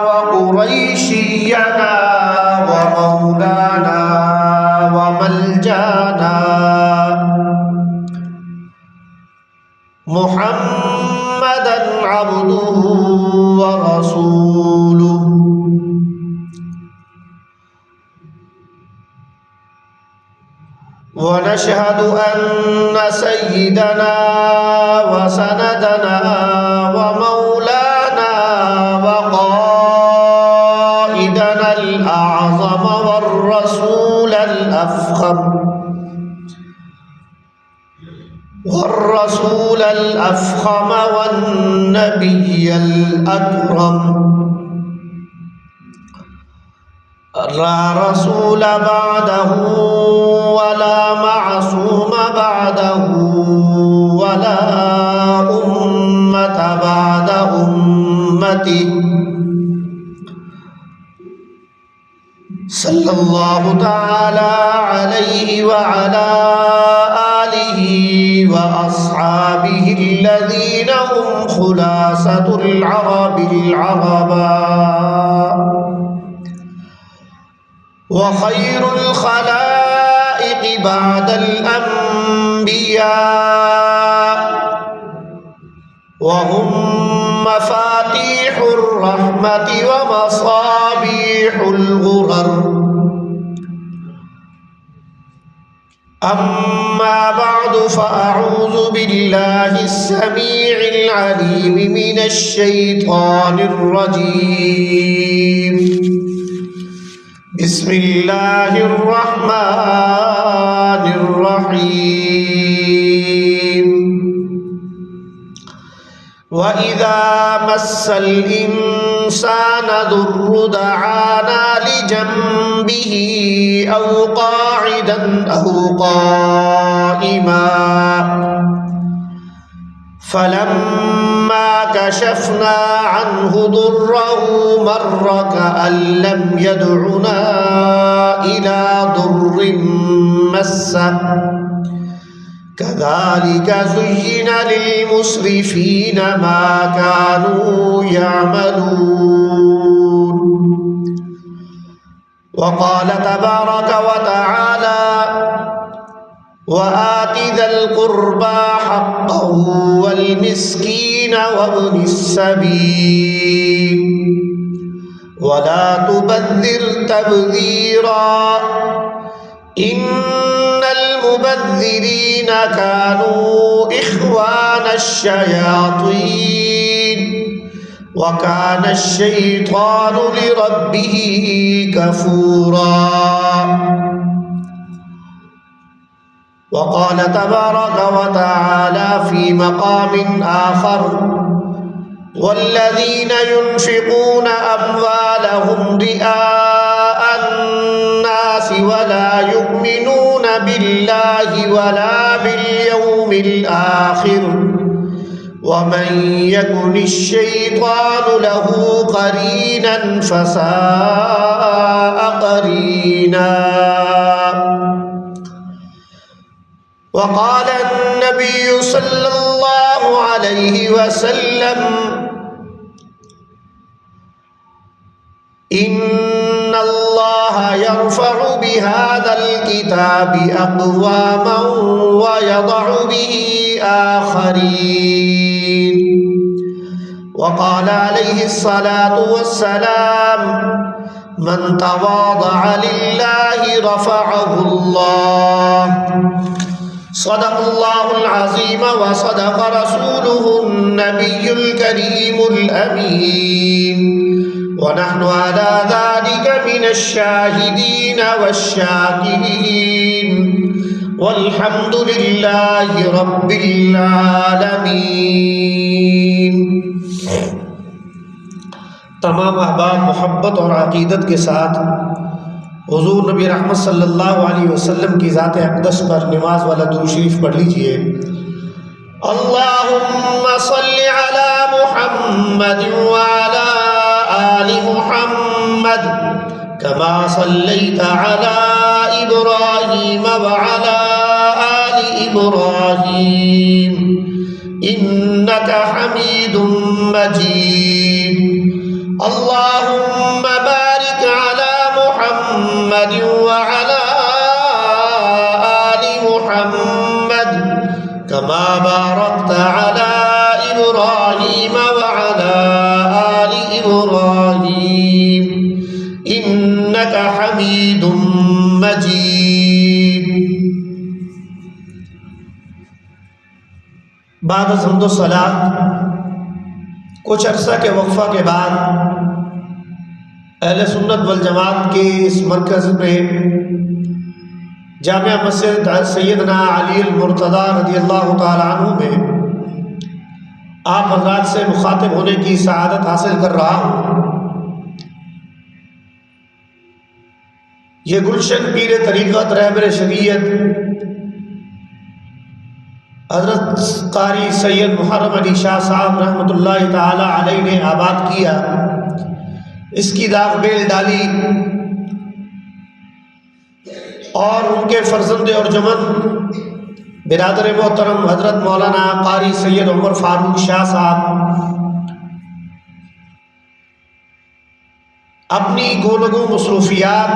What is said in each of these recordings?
وقريشينا ومولانا وملجانا محمدا عبده ورسوله ونشهد أن سيدنا وسندنا ومولانا وقائدنا الأعظم والرسول الأفخم والنبي الأكرم لا رسول بعده ولا معصوم بعده ولا أمة بعد أمته صلى الله تعالى عليه وعلى آله وأصحابه الذين هم خلاصة العرب العرباء وخير الخلائق بعد الأنبياء وهم مفاتيح الرحمة ومصابيح الغرر أما بعد فأعوذ بالله السميع العليم من الشيطان الرجيم بسم الله الرحمن الرحيم وإذا مس الإنسان ضر دعانا لجنبه أو قاعدا أو قائما فلما كشفنا عنه ضره مر كأن لم يدعنا إلى ضر مسه كذلك زين للمسرفين ما كانوا يعملون وقال تبارك وتعالى وآت ذا القربى حقه والمسكين وابن السبيل ولا تبذر تبذيرا إن المبذرين كانوا إخوان الشياطين وكان الشيطان لربه كفورا وقال تبارك وتعالى في مقام آخر والذين ينفقون أموالهم رئاء الناس ولا يؤمنون بالله ولا باليوم الآخر ومن يكن الشيطان له قرينا فساء قرينا وقال النبي صلى الله عليه وسلم إن الله يرفع بهذا الكتاب أقواما ويضع به آخرين وقال عليه الصلاة والسلام من تواضع لله رفعه الله صدق الله العظيم وصدق رسوله النبي الكريم الأمين ونحن على ذلك من الشاهدين والشاكرين والحمد لله رب العالمين۔ تمام احباب محبت اور عقیدت کے ساتھ حضور نبی رحمت صلی اللہ علیہ وسلم کی ذات اقدس پر نماز والا درود شریف پڑھ لیجئے۔ اللہم صل علی محمد وعلی آل محمد كما صليت على إبراهيم وعلى آل إبراهيم إنك حميد مجيد۔ اللهم بارك على محمد وعلى آل محمد كما باركت على إبراهيم وعلى آل إبراهيم إنك حميد مجيد۔ بعد از حمد و صلاۃ کچھ عرصہ کے وقفہ کے بعد اہل سنت والجماعت کے اس مرکز میں جامع مسجد سیدنا علی المرتضیٰ رضی اللہ تعالیٰ عنہ میں آپ حضرات سے مخاطب ہونے کی سعادت حاصل کر رہا ہوں۔ یہ گلشن پیر طریقت رہبر شریعت حضرت قاری سید محرم علی شاہ صاحب رحمۃ اللہ تعالی علیہ نے آباد کیا، اس کی داغ بیل ڈالی اور ان کے فرزند اور جمن برادر محترم حضرت مولانا قاری سید عمر فاروق شاہ صاحب اپنی گونگو مصروفیات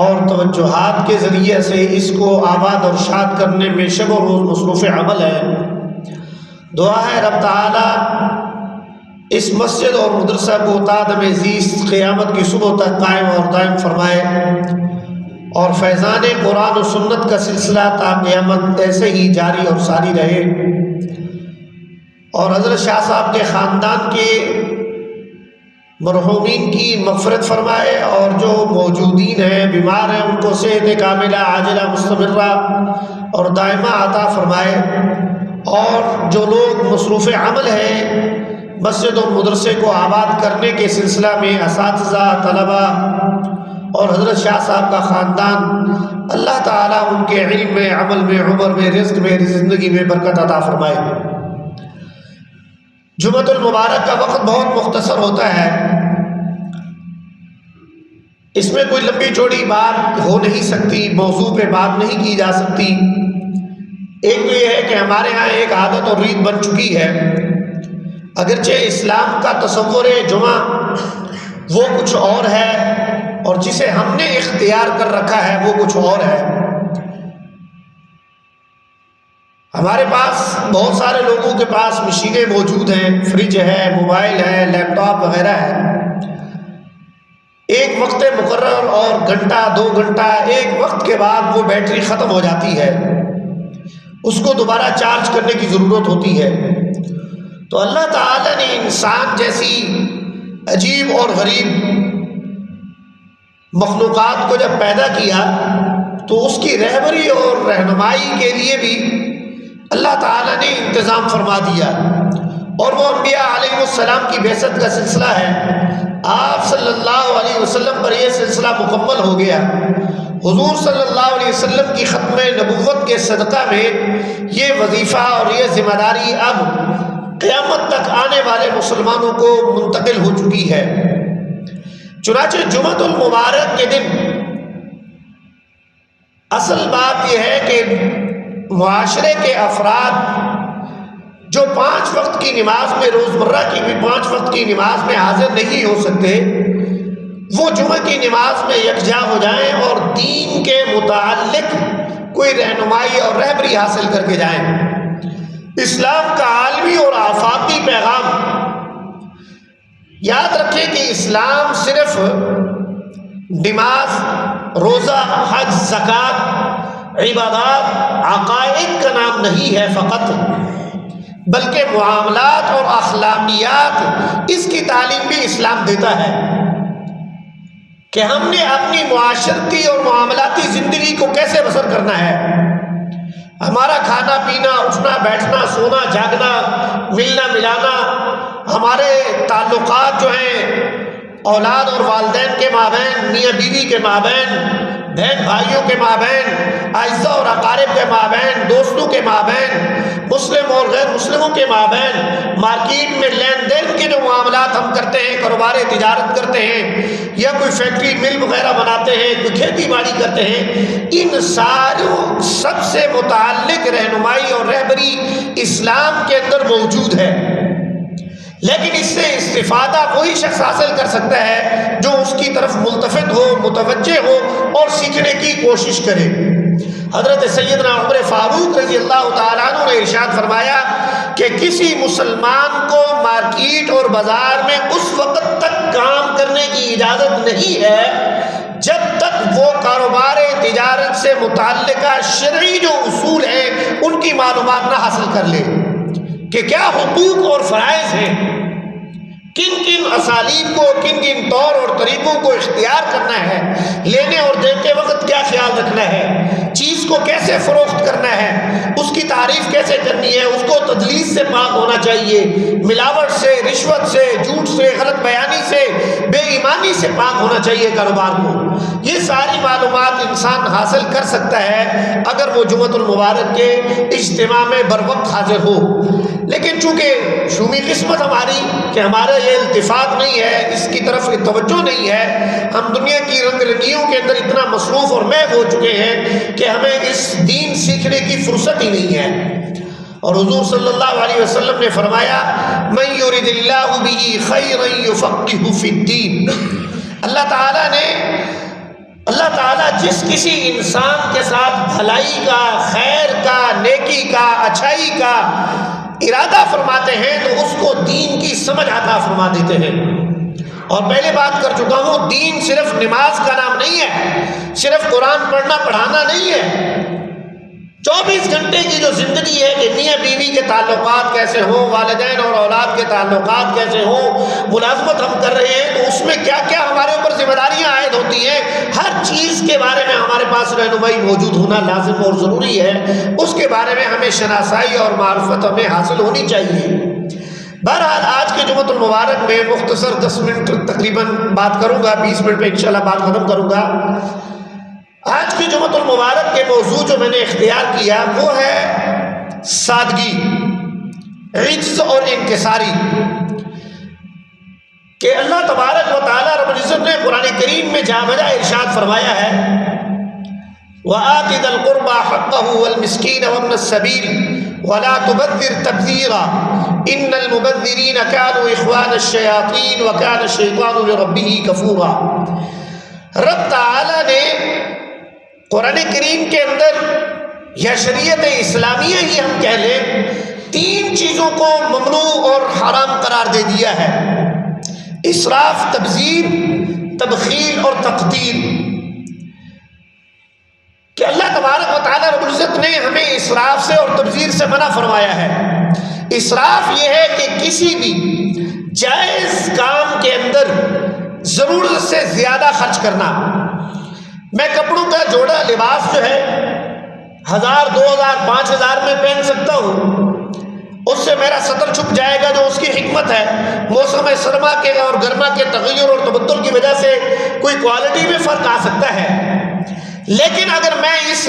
اور توجہات کے ذریعے سے اس کو آباد اور شاد کرنے میں شب و روز مصروف عمل ہے۔ دعا ہے رب تعالی اس مسجد اور مدرسہ کو تا دم عزیز قیامت کی صبح تک قائم اور دائم فرمائے، اور فیضان قرآن و سنت کا سلسلہ تا قیامت ایسے ہی جاری اور ساری رہے، اور حضرت شاہ صاحب کے خاندان کے مرحومین کی مغفرت فرمائے، اور جو موجودین ہیں بیمار ہیں ان کو صحت کاملہ عاجلہ مستمرہ اور دائمہ عطا فرمائے، اور جو لوگ مصروف عمل ہیں مسجد اور مدرسے کو آباد کرنے کے سلسلہ میں اساتذہ، طلبہ اور حضرت شاہ صاحب کا خاندان، اللہ تعالیٰ ان کے علم میں، عمل میں، عمر میں، رزق میں، زندگی میں برکت عطا فرمائے۔ جمعۃ المبارک کا وقت بہت مختصر ہوتا ہے، اس میں کوئی لمبی چوڑی بات ہو نہیں سکتی، موضوع پہ بات نہیں کی جا سکتی۔ ایک تو یہ ہے کہ ہمارے ہاں ایک عادت اور ریت بن چکی ہے، اگرچہ اسلام کا تصور جمعہ وہ کچھ اور ہے اور جسے ہم نے اختیار کر رکھا ہے وہ کچھ اور ہے۔ ہمارے پاس بہت سارے لوگوں کے پاس مشینیں موجود ہیں، فریج ہے، موبائل ہے، لیپ ٹاپ وغیرہ ہے، ایک وقت مقرر اور گھنٹہ 2 گھنٹہ ایک وقت کے بعد وہ بیٹری ختم ہو جاتی ہے، اس کو دوبارہ چارج کرنے کی ضرورت ہوتی ہے۔ تو اللہ تعالیٰ نے انسان جیسی عجیب اور غریب مخلوقات کو جب پیدا کیا تو اس کی رہبری اور رہنمائی کے لیے بھی اللہ تعالیٰ نے انتظام فرما دیا، اور وہ انبیاء علیہ السلام کی بعثت کا سلسلہ ہے۔ آپ صلی اللہ علیہ وسلم پر یہ سلسلہ مکمل ہو گیا، حضور صلی اللہ علیہ وسلم کی ختم نبوت کے صدقہ میں یہ وظیفہ اور یہ ذمہ داری اب قیامت تک آنے والے مسلمانوں کو منتقل ہو چکی ہے۔ چنانچہ جمعۃ المبارک کے دن اصل بات یہ ہے کہ معاشرے کے افراد جو 5 وقت کی نماز میں، روزمرہ کی بھی 5 وقت کی نماز میں حاضر نہیں ہو سکتے، وہ جمعہ کی نماز میں یکجا ہو جائیں اور دین کے متعلق کوئی رہنمائی اور رہبری حاصل کر کے جائیں۔ اسلام کا عالمی اور آفاقی پیغام یاد رکھیں کہ اسلام صرف نماز، روزہ، حج، زکوٰۃ، عبادات، عقائد کا نام نہیں ہے فقط، بلکہ معاملات اور اخلاقیات، اس کی تعلیم بھی اسلام دیتا ہے کہ ہم نے اپنی معاشرتی اور معاملاتی زندگی کو کیسے بسر کرنا ہے۔ ہمارا کھانا پینا، اٹھنا بیٹھنا، سونا جاگنا، ملنا ملانا، ہمارے تعلقات جو ہیں اولاد اور والدین کے مابین، میاں بیوی کے مابین، بہن بھائیوں کے مابین، اعزاء اور اقارب کے مابین، دوستوں کے مابین، مسلم اور غیر مسلموں کے مابین، مارکیٹ میں لین دین کے جو معاملات ہم کرتے ہیں، کاروبار تجارت کرتے ہیں، یا کوئی فیکٹری مل وغیرہ بناتے ہیں، کوئی کھیتی باڑی کرتے ہیں، ان ساروں سب سے متعلق رہنمائی اور رہبری اسلام کے اندر موجود ہے۔ لیکن اس سے استفادہ وہی شخص حاصل کر سکتا ہے جو اس کی طرف ملتفت ہو، متوجہ ہو اور سیکھنے کی کوشش کرے۔ حضرت سیدنا عمر فاروق رضی اللہ تعالیٰ عنہ نے ارشاد فرمایا کہ کسی مسلمان کو مارکیٹ اور بازار میں اس وقت تک کام کرنے کی اجازت نہیں ہے جب تک وہ کاروبار تجارت سے متعلقہ شرعی جو اصول ہیں ان کی معلومات نہ حاصل کر لے کہ کیا حقوق اور فرائض ہیں، کن کن اسالیب کو، کن کن طور اور طریقوں کو اختیار کرنا ہے، لینے اور دیتے وقت کیا خیال رکھنا ہے، چیز کو کیسے فروخت کرنا ہے، اس کی تعریف کیسے کرنی ہے، اس کو تدلیس سے پاک ہونا چاہیے، ملاوٹ سے، رشوت سے، جھوٹ سے، غلط بیانی سے، بے ایمانی سے پاک ہونا چاہیے کاروبار کو۔ یہ ساری معلومات انسان حاصل کر سکتا ہے اگر وہ جمعۃ المبارک کے اجتماع میں بر وقت حاضر ہو۔ لیکن چونکہ شومی قسمت ہماری کہ ہمارا یہ التفات نہیں ہے، اس کی طرف توجہ نہیں ہے، ہم دنیا کی رنگ رنگیوں کے اندر اتنا مصروف اور محو ہو چکے ہیں کہ ہمیں اس دین سیکھنے کی فرصت ہی نہیں ہے۔ اور حضور صلی اللہ علیہ وسلم نے فرمایا من یرد اللہ بہ خیرا یفقہہ فی الدین، اللہ تعالیٰ جس کسی انسان کے ساتھ بھلائی کا، خیر کا، نیکی کا، اچھائی کا ارادہ فرماتے ہیں تو اس کو دین کی سمجھ عطا فرما دیتے ہیں۔ اور پہلے بات کر چکا ہوں، دین صرف نماز کا نام نہیں ہے، صرف قرآن پڑھنا پڑھانا نہیں ہے۔ 24 گھنٹے کی جو زندگی ہے کہ میاں بیوی کے تعلقات کیسے ہوں، والدین اور اولاد کے تعلقات کیسے ہوں، ملازمت ہم کر رہے ہیں تو اس میں کیا کیا ہمارے اوپر ذمہ داریاں عائد ہوتی ہیں، ہر چیز کے بارے میں ہمارے پاس رہنمائی موجود ہونا لازم اور ضروری ہے۔ اس کے بارے میں ہمیں شناسائی اور معرفت ہمیں حاصل ہونی چاہیے۔ بہرحال آج کے جمعۃ المبارک میں مختصر 10 منٹ تقریباً بات کروں گا، 20 منٹ پہ انشاءاللہ بات ختم کروں گا۔ آج کی جمعۃ المبارک کے موضوع جو میں نے اختیار کیا وہ ہے سادگی، عجز اور انکساری، کہ اللہ تبارک و تعالی رب العزت نے قرآن کریم میں جا بجا ارشاد فرمایا ہے وَآتِ ذَا الْقُرْبَى حَقَّهُ وَالْمِسْكِينَ وَابْنَ السَّبِيلِ وَلَا تُبَذِّرْ تَبْذِيرًا إِنَّ الْمُبَذِّرِينَ كَانُوا إِخْوَانَ الشَّيَاطِينِ وَكَانَ الشَّيْطَانُ لِرَبِّهِ كَفُورًا۔ رب تعالی نے قرآن کریم کے اندر یا شریعت اسلامیہ ہی ہم کہہ لیں 3 چیزوں کو ممنوع اور حرام قرار دے دیا ہے: اسراف، تبذیر، تبخیر اور تقدیر۔ کہ اللہ تبارک و تعالی رب العزت نے ہمیں اسراف سے اور تبذیر سے منع فرمایا ہے۔ اسراف یہ ہے کہ کسی بھی جائز کام کے اندر ضرورت سے زیادہ خرچ کرنا۔ میں کپڑوں کا جوڑا لباس جو ہے 1000، 2000، 5000 میں پہن سکتا ہوں، اس سے میرا سطر چھپ جائے گا، جو اس کی حکمت ہے۔ موسم سرما کے اور گرما کے تغیر اور تبدل کی وجہ سے کوئی کوالٹی میں فرق آ سکتا ہے، لیکن اگر میں اس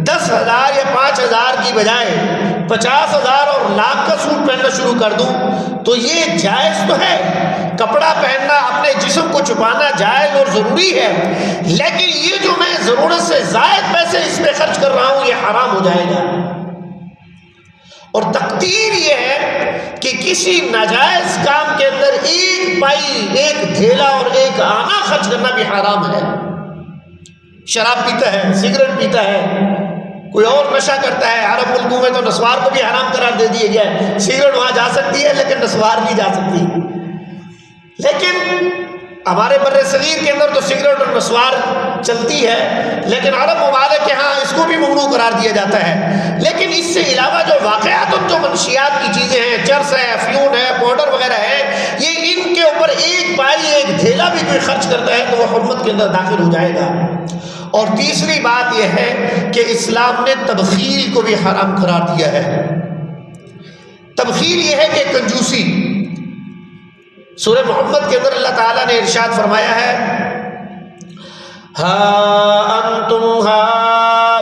10,000 یا 5,000 کی بجائے 50,000 اور لاکھ کا سوٹ پہننا شروع کر دوں تو یہ جائز تو ہے۔ کپڑا پہننا، اپنے جسم کو چھپانا جائز اور ضروری ہے، لیکن یہ جو میں ضرورت سے زائد پیسے اس پہ خرچ کر رہا ہوں یہ حرام ہو جائے گا۔ اور تقدیر یہ ہے کہ کسی ناجائز کام کے اندر 1 پائی، 1 دھیلا اور 1 آنا خرچ کرنا بھی حرام ہے۔ شراب پیتا ہے، سگریٹ پیتا ہے، کوئی اور نشہ کرتا ہے، عرب ملکوں میں تو نسوار کو بھی حرام قرار دے دیا گیا ہے۔ سگریٹ وہاں جا سکتی ہے لیکن نسوار نہیں جا سکتی، لیکن ہمارے بر صغیر کے اندر تو سگریٹ اور نسوار چلتی ہے، لیکن عرب ممالک کے ہاں اس کو بھی ممنوع قرار دیا جاتا ہے۔ لیکن اس سے علاوہ جو واقعات اور جو منشیات کی چیزیں ہیں، چرس ہے، افیون ہے، پاؤڈر وغیرہ ہے، یہ ان کے اوپر 1 پائی 1 دھیلا بھی کوئی خرچ کرتا ہے تو وہ حرمت کے اندر داخل ہو جائے گا۔ اور تیسری بات یہ ہے کہ اسلام نے تبخیل کو بھی حرام قرار دیا ہے۔ تبخیل یہ ہے کہ کنجوسی۔ سورہ محمد کے اندر اللہ تعالیٰ نے ارشاد فرمایا ہے ہَا أَنْتُمْ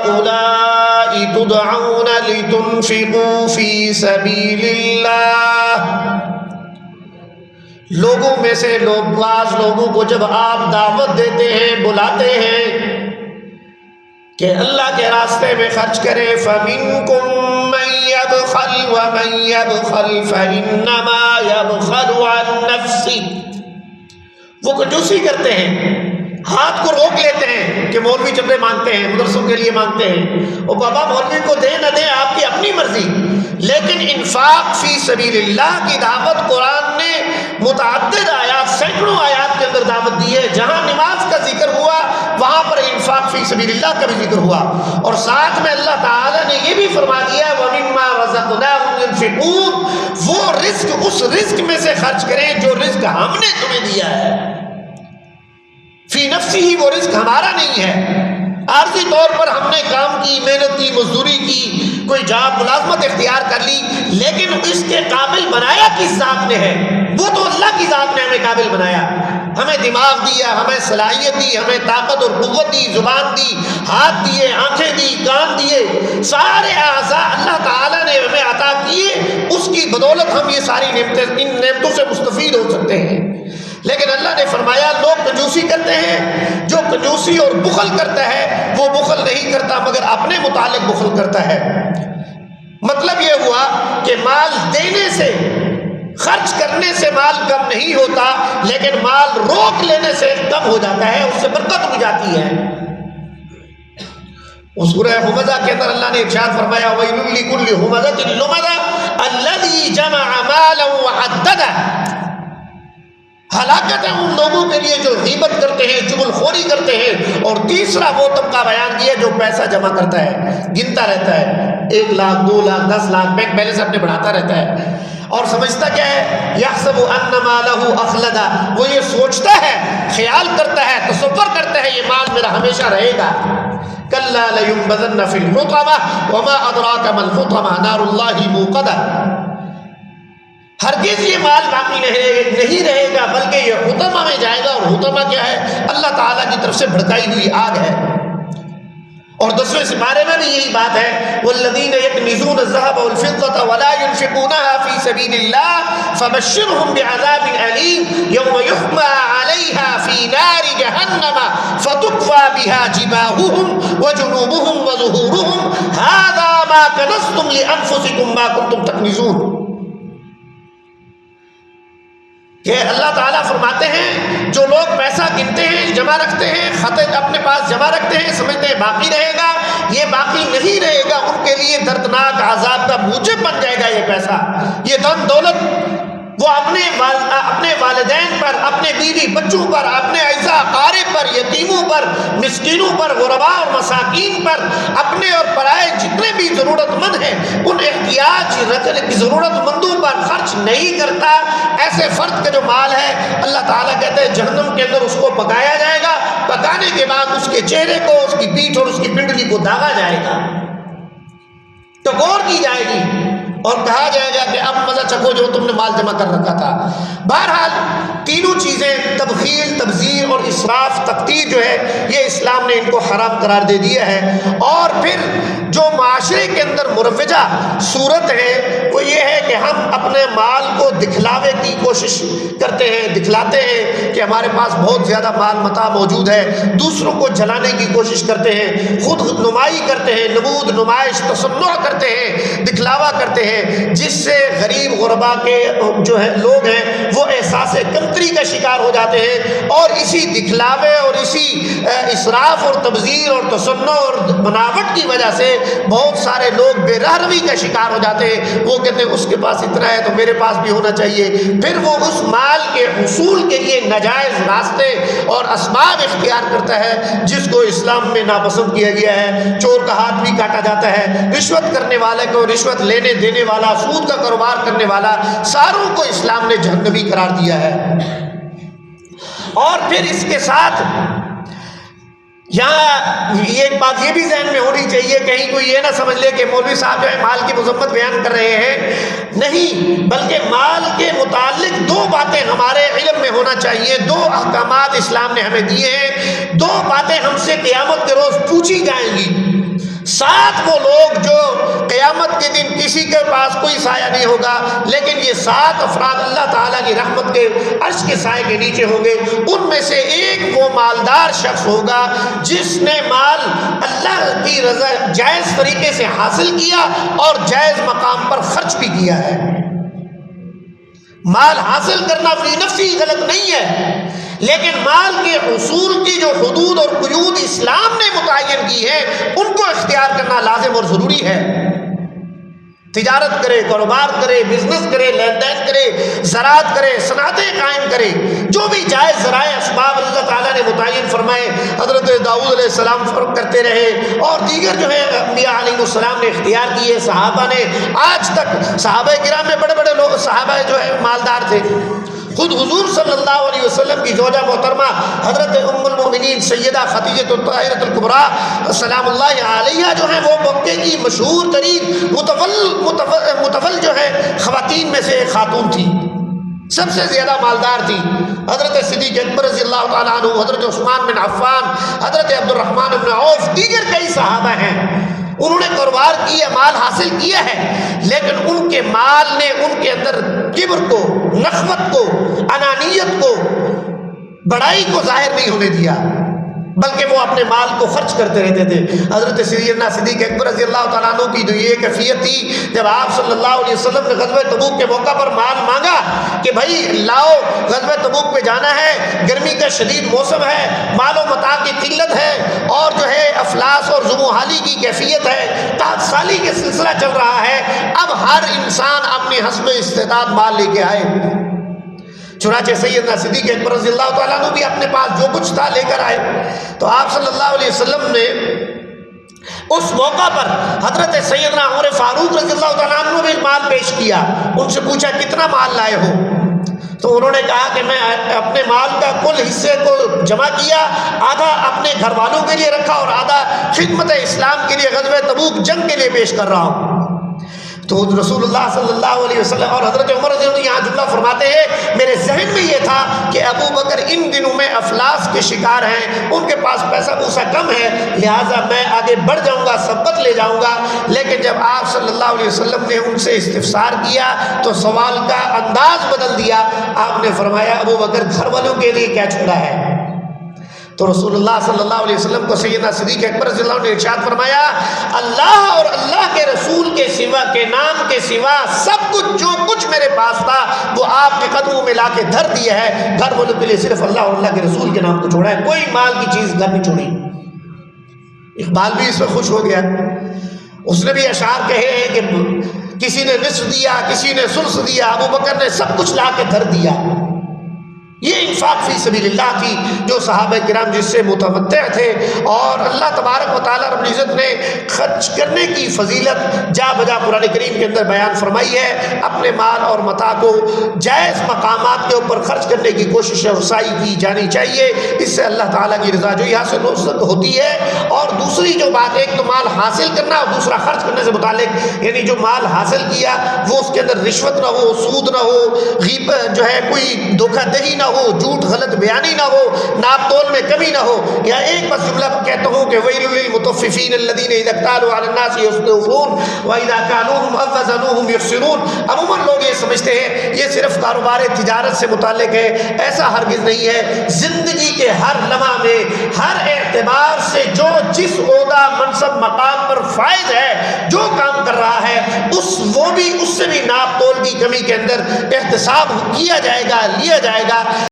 هَؤُلَاءِ تُدْعَوْنَ لِتُنْفِقُوا فِي سَبِيلِ اللَّهِ۔ لوگوں میں سے بعض لوگوں کو جب آپ دعوت دیتے ہیں، بلاتے ہیں کہ اللہ کے راستے میں خرچ کرے. فَمِنْكُمْ مَنْ يَبْخَلْ وَمَنْ يَبْخَلْ فَإِنَّمَا يَبْخَلُ عَنْ نَفْسِهِ. وہ کنجوسی کرتے ہیں، ہاتھ کو روک لیتے ہیں کہ مولوی چندے مانگتے ہیں، مدرسوں کے لیے مانگتے ہیں، اور بابا مولوی کو دے نہ دے آپ کی اپنی مرضی. لیکن انفاق فی سبیل اللہ کی دعوت قرآن نے متعدد آیات، سینکڑوں آیات کے اندر دعوت دی ہے. جہاں نماز کا ذکر ہوا وہاں پر انفاق فی سبیل اللہ کا بھی ذکر ہوا، اور ساتھ میں اللہ تعالیٰ نے یہ بھی فرما دیا وَمِمَّا رَزَقْنَاهُمْ يُنْفِقُونَ. وہ رزق اس رزق میں سے خرچ کریں جو رزق ہم نے تمہیں دیا ہے. فی نفسی ہی وہ رزق ہمارا نہیں ہے، عارضی طور پر ہم نے کام کی، محنت کی، مزدوری کی، کوئی جاب ملازمت اختیار کر لی، لیکن اس کے قابل بنایا کس ذات نے ہے؟ وہ تو اللہ کی ذات نے ہمیں قابل بنایا. ہمیں دماغ دیا، ہمیں صلاحیت دی، ہمیں طاقت اور قوت دی، زبان دی، ہاتھ دیے، آنکھیں دی، کان دیے، سارے اعضاء اللہ تعالیٰ نے ہمیں عطا کیے. اس کی بدولت ہم یہ ساری نعمتیں، ان نعمتوں سے مستفید ہو سکتے ہیں. لیکن اللہ نے فرمایا لوگ کنجوسی کرتے ہیں. جو کنجوسی اور بخل کرتا ہے وہ بخل نہیں کرتا مگر اپنے متعلق بخل کرتا ہے. مطلب یہ ہوا کہ مال دینے سے، خرچ کرنے سے مال کم نہیں ہوتا، لیکن مال روک لینے سے کم ہو جاتا ہے، اس سے برکت ہو جاتی ہے. اس سورہ ہمزہ کے اندر اللہ نے ارشاد فرمایا وَيْلٌ لِكُلِّ هُمَزَةٍ لُمَزَةٍ الَّذِي جَمَعَ مَالًا وَعَدَّدَهُ. ہلاکت ہے ان لوگوں کے لیے جو غیبت کرتے ہیں، چغل خوری کرتے ہیں. اور تیسرا وہ طبقہ بیان کیا جو پیسہ جمع کرتا ہے، گنتا رہتا ہے، 1 لاکھ 2 لاکھ 10 لاکھ بینک بیلنس اپنے بڑھاتا رہتا ہے، اور سمجھتا کیا ہے یحسب ان مالہ اخلدا. وہ یہ سوچتا ہے، خیال کرتا ہے، تصور کرتا ہے یہ مال میرا ہمیشہ رہے گا. کلا لینبذن فی الحطمہ وما ادراک ما الحطمہ نار اللہ موقدہ. ہرگز یہ مال باقی نہیں رہے گا بلکہ یہ حطمہ میں جائے گا. اور حطمہ کیا ہے؟ اللہ تعالیٰ کی طرف سے بھڑکائی ہوئی آگ ہے. اور 10ویں سپارے میں بھی یہی بات ہے والذین یکنزون الذهب والفضة ولا ينفقونها في سبيل الله فبشرهم بعذاب أليم يوم يحمى عليها في نار جهنم فتكوى بها جباههم وجنوبهم وظهورهم هذا ما كنزتم لأنفسكم ما كنتم تكنزون. کہ اللہ تعالیٰ فرماتے ہیں جو لوگ پیسہ گنتے ہیں، جمع رکھتے ہیں، خط اپنے پاس جمع رکھتے ہیں، سمجھتے ہیں باقی رہے گا، یہ باقی نہیں رہے گا. ان کے لیے دردناک عذاب کا موجب بن جائے گا. یہ پیسہ، یہ دھن دولت وہ اپنے والدین پر، اپنے بیوی بچوں پر، اپنے اعزاء اقارب پر، یتیموں پر، مسکینوں پر، غرباء اور مساکین پر، اپنے اور پرائے جتنے بھی ضرورت مند ہیں ان احتیاج رکھنے کی ضرورت مندوں پر خرچ نہیں کرتا. ایسے فرد کا جو مال ہے اللہ تعالیٰ کہتے ہیں جہنم کے اندر اس کو پکایا جائے گا. پکانے کے بعد اس کے چہرے کو، اس کی پیٹھ اور اس کی پنڈلی کو داغا جائے گا، ٹکور کی جائے گی، اور کہا جائے گا کہ اب مزہ چکھو جو تم نے مال جمع کر رکھا تھا. بہرحال تینوں چیزیں، تبخیل، تبذیر اور اسراف، تقتیر جو ہے، یہ اسلام نے ان کو حرام قرار دے دیا ہے. اور پھر جو معاشرے کے اندر مروجہ صورت ہے وہ یہ ہے کہ ہم اپنے مال کو دکھلاوے کی کوشش کرتے ہیں، دکھلاتے ہیں کہ ہمارے پاس بہت زیادہ مال متاع موجود ہے، دوسروں کو جلانے کی کوشش کرتے ہیں، خود نمائی کرتے ہیں، نمود، نمائش، تصنع کرتے ہیں، دکھلاوا کرتے ہیں، جس سے غریب غربا کے جو ہے لوگ ہیں وہ احساس کمتری کا شکار ہو جاتے ہیں. اور اسی دکھلاوے اور اسی اسراف اور تبذیر اور تصنع اور بناوٹ کی وجہ سے بہت سارے لوگ بے رحمی کا شکار ہو جاتے ہیں. وہ کہتے ہیں اس کے پاس اتنا ہے تو میرے پاس بھی ہونا چاہیے. پھر وہ اس مال کے حصول کے لیے ناجائز راستے اور اسباب اختیار کرتا ہے جس کو اسلام میں ناپسند کیا گیا ہے. چور کا ہاتھ بھی کاٹا جاتا ہے، رشوت کرنے والے کو، رشوت لینے دینے والا، سود کا کاروبار کرنے والا، ساروں کو اسلام نے جہنمی قرار دیا ہے. اور پھر اس کے ساتھ یہاں ایک بات یہ بھی ذہن میں ہونی چاہیے، کہیں کوئی یہ نہ سمجھ لے کہ مولوی صاحب جو ہے مال کی مذمت بیان کر رہے ہیں. نہیں، بلکہ مال کے متعلق 2 باتیں ہمارے علم میں ہونا چاہیے. 2 احکامات اسلام نے ہمیں دیے ہیں. 2 باتیں ہم سے قیامت کے روز پوچھی جائیں گی. 7 وہ لوگ جو قیامت کے دن کسی کے پاس کوئی سایہ نہیں ہوگا، لیکن یہ 7 افراد اللہ تعالیٰ کی رحمت کے عرش کے سائے کے نیچے ہوں گے۔ ان میں سے ایک وہ مالدار شخص ہوگا جس نے مال اللہ کی رضا جائز طریقے سے حاصل کیا اور جائز مقام پر خرچ بھی کیا ہے۔ مال حاصل کرنا فی نفسی غلط نہیں ہے، لیکن مال کے حصول کی جو حدود اور قیود اسلام نے متعین کی ہے ان کو اختیار کرنا لازم اور ضروری ہے۔ تجارت کرے، کاروبار کرے، بزنس کرے، لین دین کرے، زراعت کرے، صنعتیں قائم کرے، جو بھی جائز ذرائع اسباب اللہ تعالیٰ نے متعین فرمائے حضرت داؤد علیہ السلام کرتے رہے، اور دیگر جو ہے انبیاء علیہ السلام نے اختیار کیے، صحابہ نے آج تک صحابہ کرام میں بڑے بڑے لوگ صحابہ جو ہے مالدار تھے۔ خود حضور صلی اللہ علیہ وسلم کی زوجہ محترمہ حضرت ام المؤمنین سیدہ خدیجہ الطاہرۃ الکبریٰ سلام اللہ علیہا جو ہیں وہ مکے کی مشہور ترین متول جو ہے خواتین میں سے ایک خاتون تھی، سب سے زیادہ مالدار تھی۔ حضرت صدیق اکبر رضی اللہ تعالیٰ عنہ، حضرت عثمان بن عفان، حضرت عبد الرحمن بن عوف، دیگر کئی صحابہ ہیں، انہوں نے کاروبار کیا، مال حاصل کیا ہے، لیکن ان کے مال نے ان کے اندر کبر کو، نخوت کو، انانیت کو، بڑائی کو ظاہر نہیں ہونے دیا، بلکہ وہ اپنے مال کو خرچ کرتے رہتے تھے۔ حضرت سیدنا صدیق اکبر رضی اللہ تعالیٰ عنہ کی جو یہ کیفیت تھی، جب آپ صلی اللہ علیہ وسلم نے غزوہ تبوک کے موقع پر مال مانگا کہ بھائی لاؤ غزوہ تبوک پہ جانا ہے، گرمی کا شدید موسم ہے، مال و متاع کی قلت ہے، اور جو ہے افلاس اور زموحالی کی کیفیت ہے، تحت سالی کا سلسلہ چل رہا ہے، اب ہر انسان اپنے حسب استطاعت مال لے کے آئے۔ چنانچہ سیدنا صدیق اکبر رضی اللہ تعالیٰ عنہ بھی اپنے پاس جو کچھ تھا لے کر آئے، تو آپ صلی اللہ علیہ وسلم نے اس موقع پر حضرت سیدنا عمر فاروق رضی اللہ تعالیٰ عنہ نے بھی مال پیش کیا، ان سے پوچھا کتنا مال لائے ہو؟ تو انہوں نے کہا کہ میں اپنے مال کا کل حصے کو جمع کیا، آدھا اپنے گھر والوں کے لیے رکھا اور آدھا خدمت اسلام کے لیے غزوہ تبوک جنگ کے لیے پیش کر رہا ہوں۔ تو رسول اللہ صلی اللہ علیہ وسلم اور حضرت عمر رضی اللہ عنہ یہاں جملہ فرماتے ہیں، میرے ذہن میں یہ تھا کہ ابو بکر ان دنوں میں افلاس کے شکار ہیں، ان کے پاس پیسہ پوسا کم ہے، لہٰذا میں آگے بڑھ جاؤں گا، سبقت لے جاؤں گا۔ لیکن جب آپ صلی اللہ علیہ وسلم نے ان سے استفسار کیا تو سوال کا انداز بدل دیا، آپ نے فرمایا ابو بکر گھر والوں کے لیے کیا چھوڑا ہے؟ تو رسول اللہ صلی اللہ علیہ وسلم کو سیدنا صدیق اکبر رضی اللہ عنہ نے ارشاد فرمایا، اللہ اور اللہ کے رسول کے سوا، کے نام کے سوا سب کچھ جو کچھ میرے پاس تھا وہ آپ کے قدموں میں لا کے دھر دیا ہے، گھر والوں کے لیے صرف اللہ اور اللہ کے رسول کے نام کو چھوڑا ہے، کوئی مال کی چیز گھر نہیں چھوڑی۔ اقبال بھی اس میں خوش ہو گیا، اس نے بھی اشعار کہے ہیں کہ کسی نے نصف دیا، کسی نے ثلث دیا، ابو بکر نے سب کچھ لا کے دھر دیا۔ یہ انفاق فی سبیل اللہ تھی جو صحابہ کرام جس سے متمتع تھے، اور اللہ تبارک و تعالیٰ رب العزت نے خرچ کرنے کی فضیلت جا بجا قرآن کریم کے اندر بیان فرمائی ہے۔ اپنے مال اور متاع کو جائز مقامات کے اوپر خرچ کرنے کی کوشش اور سعی کی جانی چاہیے، اس سے اللہ تعالیٰ کی رضا جوئی حاصل ہوتی ہے۔ اور دوسری جو بات، ایک تو مال حاصل کرنا اور دوسرا خرچ کرنے سے متعلق، یعنی جو مال حاصل کیا وہ اس کے اندر رشوت نہ ہو، سود نہ ہو، غیبت جو ہے کوئی دھوکہ دہی نہ ہو، جھوٹ غلط بیانی نہ ہو، ناپ تول میں کمی نہ ہو۔ یا ایک بس جملہ کہتا ہوں کہ ویل للمطففین الذین اذا اکتالوا علی الناس یستوفون واذا کالوهم او وزنوهم یخسرون۔ عموماً لوگ یہ سمجھتے ہیں یہ صرف کاروبار تجارت سے متعلق ہے، ایسا ہرگز نہیں ہے۔ زندگی کے ہر لمحہ میں، ہر اعتبار سے جو جس عہدہ منصب مقام پر فائز ہے، جو کام کر رہا ہے، وہ بھی اس سے بھی ناپ تول کی کمی کے اندر احتساب کیا جائے گا، لیا جائے گا۔